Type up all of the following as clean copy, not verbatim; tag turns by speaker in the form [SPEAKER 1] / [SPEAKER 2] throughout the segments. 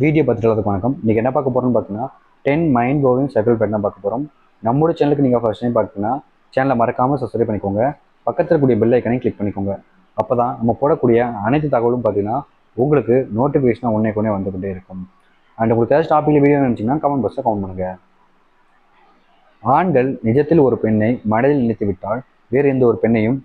[SPEAKER 1] Video பார்த்துட்டு வணக்கம். இன்றைக்கி என்ன பார்க்க போகிறோம்னு பார்த்தீங்கன்னா 10 மைண்ட் ப்ளோவிங் சைக்கிள் பேட்டர்ன் பார்க்க போகிறோம். நம்மளோட சேனலுக்கு நீங்கள் ஃபர்ஸ்ட் டைம் பார்த்தீங்கன்னா சேனலை மறக்காமல் சப்ஸ்கிரைப் பண்ணிக்கோங்க. பக்கத்தில் இருக்கக்கூடிய பெல் ஐக்கனையும் கிளிக் பண்ணிக்கோங்க. அப்போ தான் நம்ம போடக்கூடிய அனைத்து தகவலும் பார்த்தீங்கன்னா உங்களுக்கு நோட்டிஃபிகேஷனாக ஒன்றே வந்துகிட்டே இருக்கும். அண்ட் உங்களுக்கு ஏதாச்சும் டாப்பிக்கில் வீடியோ நினச்சிங்கன்னா கமெண்ட் பாக்ஸில் கமெண்ட் பண்ணுங்கள். ஆண்கள் நிஜத்தில் ஒரு பெண்ணை மனதில் நினைத்து விட்டால் வேறு எந்த ஒரு பெண்ணையும்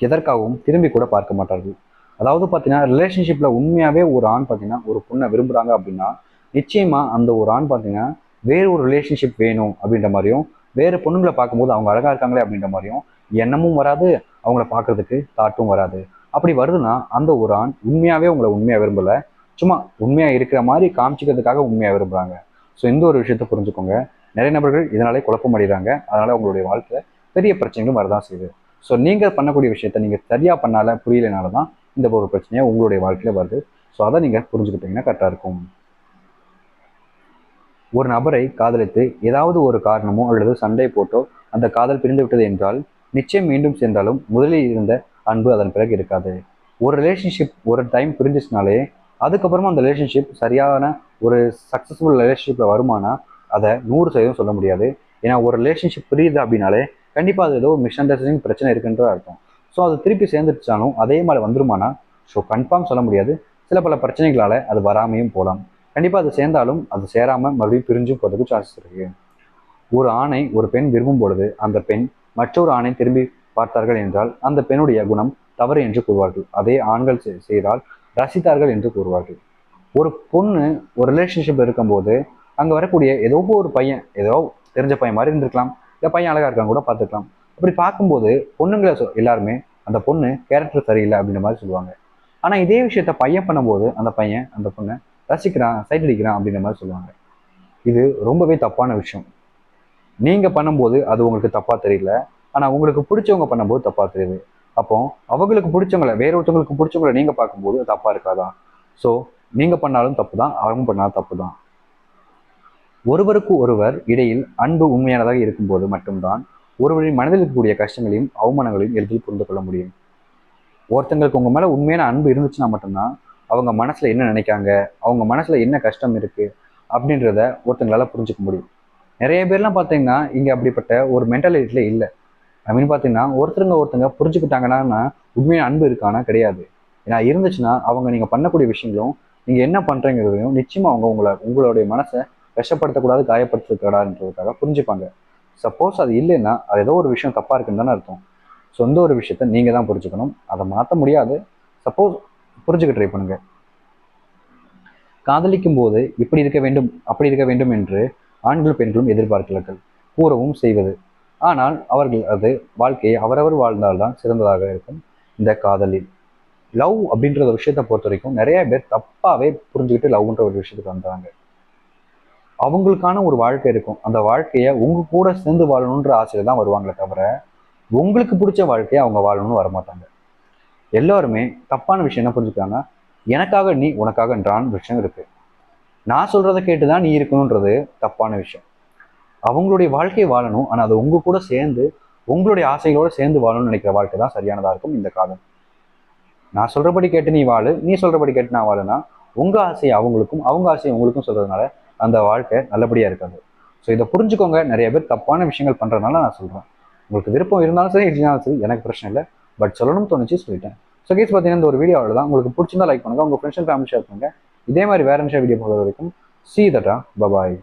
[SPEAKER 1] எதற்காகவும் திரும்பி கூட பார்க்க மாட்டார்கள். அதாவது பார்த்தீங்கன்னா ரிலேஷன்ஷிப்பில் உண்மையாகவே ஒரு ஆண் பார்த்தீங்கன்னா ஒரு பொண்ணை விரும்புகிறாங்க அப்படின்னா நிச்சயமாக அந்த ஒரு ஆண் பார்த்தீங்கன்னா வேறு ஒரு ரிலேஷன்ஷிப் வேணும் அப்படின்ற மாதிரியும், வேறு பொண்ணுங்களை பார்க்கும்போது அவங்க அழகாக இருக்காங்களே அப்படின்ற மாதிரியும் எண்ணமும் வராது, அவங்கள பார்க்குறதுக்கு தாட்டும் வராது. அப்படி வருதுன்னா அந்த ஒரு ஆண் உண்மையாகவே உங்களை உண்மையாக விரும்பலை, சும்மா உண்மையாக இருக்கிற மாதிரி காமிச்சிக்கிறதுக்காக உண்மையாக விரும்புகிறாங்க. ஸோ இந்த ஒரு விஷயத்தை புரிஞ்சுக்கோங்க. நிறைய நபர்கள் இதனாலே குழப்பம் அடைகிறாங்க. அதனால் உங்களுடைய வாழ்க்கையில் பெரிய பிரச்சனைகளும் வரதான் செய்யுது. ஸோ நீங்கள் பண்ணக்கூடிய விஷயத்த நீங்கள் சரியாக பண்ணால புரியலைனால தான் இந்த ஒரு பிரச்சனையாக உங்களுடைய வாழ்க்கையில் வருது. ஸோ அதை நீங்கள் புரிஞ்சுக்கிட்டீங்கன்னா கரெக்டாக இருக்கும். ஒரு நபரை காதலித்து ஏதாவது ஒரு காரணமோ அல்லது சண்டை போட்டோ அந்த காதல் பிரிந்து விட்டது என்றால் நிச்சயம் மீண்டும் சேர்ந்தாலும் முதலில் இருந்த அன்பு அதன் பிறகு இருக்காது. ஒரு ரிலேஷன்ஷிப் ஒரு டைம் பிரிஞ்சிச்சுனாலே அதுக்கப்புறமா அந்த ரிலேஷன்ஷிப் சரியான ஒரு சக்ஸஸ்ஃபுல் ரிலேஷன்ஷிப்பில் வருமானா அதை 100% சொல்ல முடியாது. ஏன்னா ஒரு ரிலேஷன்ஷிப் பிரியுது அப்படின்னாலே கண்டிப்பாக அது ஏதோ ஒரு மிஸ் அண்டர்ஸ்டாண்டிங் பிரச்சனை இருக்குன்ற அர்த்தம். ஸோ அது திருப்பி சேர்ந்துருச்சாலும் அதே மாதிரி வந்துருமானா ஸோ கன்ஃபார்ம் சொல்ல முடியாது. சில பல பிரச்சனைகளால் அது வராமையும் போகலாம். கண்டிப்பாக அது சேர்ந்தாலும் அது சேராமல் மறுபடியும் பிரிஞ்சும் போகிறதுக்கு சான்சஸ் இருக்குது. ஒரு ஆணை ஒரு பெண் விரும்பும் பொழுது அந்த பெண் மற்றொரு ஆணை திரும்பி பார்த்தார்கள் என்றால் அந்த பெண்ணுடைய குணம் தவறு என்று கூறுவார்கள். அதே ஆண்கள் செய்தால் ரசித்தார்கள் என்று கூறுவார்கள். ஒரு பொண்ணு ஒரு ரிலேஷன்ஷிப் இருக்கும்போது அங்கே வரக்கூடிய ஏதோ ஒரு பையன் ஏதோ தெரிஞ்ச பையன் மாதிரி இருந்திருக்கலாம், இந்த பையன் அழகாக இருக்காங்க கூட பார்த்துக்கலாம். அப்படி பார்க்கும்போது பொண்ணுங்களை எல்லாருமே அந்த பொண்ணு கேரக்டர் சரியில்லை அப்படின்ற மாதிரி சொல்லுவாங்க. ஆனால் இதே விஷயத்த பையன் பண்ணும்போது அந்த பையன் அந்த பொண்ணை ரசிக்கிறான், சைட் அடிக்கிறான் அப்படின்ற மாதிரி சொல்லுவாங்க. இது ரொம்பவே தப்பான விஷயம். நீங்கள் பண்ணும்போது அது உங்களுக்கு தப்பாக தெரியல, ஆனால் உங்களுக்கு பிடிச்சவங்க பண்ணும்போது தப்பாக தெரியுது. அப்போ அவங்களுக்கு பிடிச்சவங்களை வேற ஒருத்தவங்களுக்கு பிடிச்சவங்களை நீங்கள் பார்க்கும்போது தப்பாக இருக்காதா? ஸோ நீங்கள் பண்ணாலும் தப்பு தான், அவங்க பண்ணாலும் தப்பு தான். ஒருவருக்கு ஒருவர் இடையில் அன்பு உண்மையானதாக இருக்கும்போது மட்டும்தான் ஒருவரின் மனதில் இருக்கக்கூடிய கஷ்டங்களையும் அவமானங்களையும் எளிதில் புரிந்து கொள்ள முடியும். ஒருத்தங்களுக்கு உங்க மேல உண்மையான அன்பு இருந்துச்சுன்னா மட்டும்தான் அவங்க மனசுல என்ன நினைக்காங்க, அவங்க மனசுல என்ன கஷ்டம் இருக்கு அப்படின்றத ஒருத்தங்களால புரிஞ்சுக்க முடியும். நிறைய பேர்லாம் பார்த்தீங்கன்னா இங்க அப்படிப்பட்ட ஒரு மென்டாலிட்டியில இல்லை. அப்படின்னு பார்த்தீங்கன்னா ஒருத்தங்க புரிஞ்சுக்கிட்டாங்கன்னா உண்மையான அன்பு இருக்கானா கிடையாது. ஏன்னா இருந்துச்சுன்னா அவங்க நீங்க பண்ணக்கூடிய விஷயங்களும் நீங்க என்ன பண்றீங்கிறதையும் நிச்சயமா அவங்க உங்களுடைய மனசை கஷ்டப்படுத்தக்கூடாது, காயப்படுத்தக்கூடாதுன்றதுக்காக புரிஞ்சுப்பாங்க. சப்போஸ் அது இல்லைன்னா அது ஏதோ ஒரு விஷயம் தப்பா இருக்குன்னு தானே அர்த்தம். சொந்த ஒரு விஷயத்த நீங்க தான் புரிஞ்சுக்கணும். அதை மாற்ற முடியாது. சப்போஸ் புரிஞ்சுக்க ட்ரை பண்ணுங்க. காதலிக்கும் போது இப்படி இருக்க வேண்டும் அப்படி இருக்க வேண்டும் என்று ஆண்களும் பெண்களும் எதிர்பார்க்கிறார்கள், கூறவும் செய்வது. ஆனால் அவர்கள் அது வாழ்க்கையை அவரவர் வாழ்ந்தால்தான் சிறந்ததாக இருக்கும். இந்த காதலில் லவ் அப்படின்ற ஒரு விஷயத்தை பொறுத்த வரைக்கும் நிறைய பேர் தப்பாவே புரிஞ்சுக்கிட்டு லவ்ன்ற ஒரு விஷயத்துக்கு வந்தாங்க. அவங்களுக்கான ஒரு வாழ்க்கை இருக்கும். அந்த வாழ்க்கையை உங்க கூட சேர்ந்து வாழணுன்ற ஆசையில தான் வருவாங்களே தவிர உங்களுக்கு பிடிச்ச வாழ்க்கையை அவங்க வாழணும்னு வரமாட்டாங்க. எல்லாருமே தப்பான விஷயம் என்ன புரிஞ்சுக்காங்க, எனக்காக நீ உனக்காகன்றான்னு விஷயம் இருக்கு. நான் சொல்றதை கேட்டுதான் நீ இருக்கணும்ன்றது தப்பான விஷயம். அவங்களுடைய வாழ்க்கையை வாழணும், ஆனால் அது உங்க கூட சேர்ந்து உங்களுடைய ஆசைகளோட சேர்ந்து வாழணும்னு நினைக்கிற வாழ்க்கை தான் சரியானதா இருக்கும். இந்த காலம் நான் சொல்றபடி கேட்டு நீ வாழு, நீ சொல்றபடி கேட்டு நான் வாழுனா உங்க ஆசையை அவங்களுக்கும் அவங்க ஆசையை உங்களுக்கும் சொல்றதுனால அந்த வாழ்க்கை நல்லபடியா இருக்காது. ஸோ இதை புரிஞ்சுக்கோங்க. நிறைய பேர் தப்பான விஷயங்கள் பண்றதுனால நான் சொல்றேன். உங்களுக்கு விருப்பம் இருந்தாலும் சரி இல்லைனாலும் சரி எனக்கு பிரச்சனை இல்லை. பட் சொல்லணும்னு தோணுச்சு சொல்லிட்டேன். ஸோ கேஸ் பார்த்தீங்கன்னா இந்த ஒரு வீடியோ அவ்வளோதான். உங்களுக்கு பிடிச்சிருந்தா லைக் பண்ணுங்க, உங்க ஃப்ரெண்ட்ஸ் அண்ட் ஃபேமிலி ஷேர் பண்ணுங்க. இதே மாதிரி வேற என்ன வீடியோ பார்க்குற வரைக்கும் see you later. Bye bye.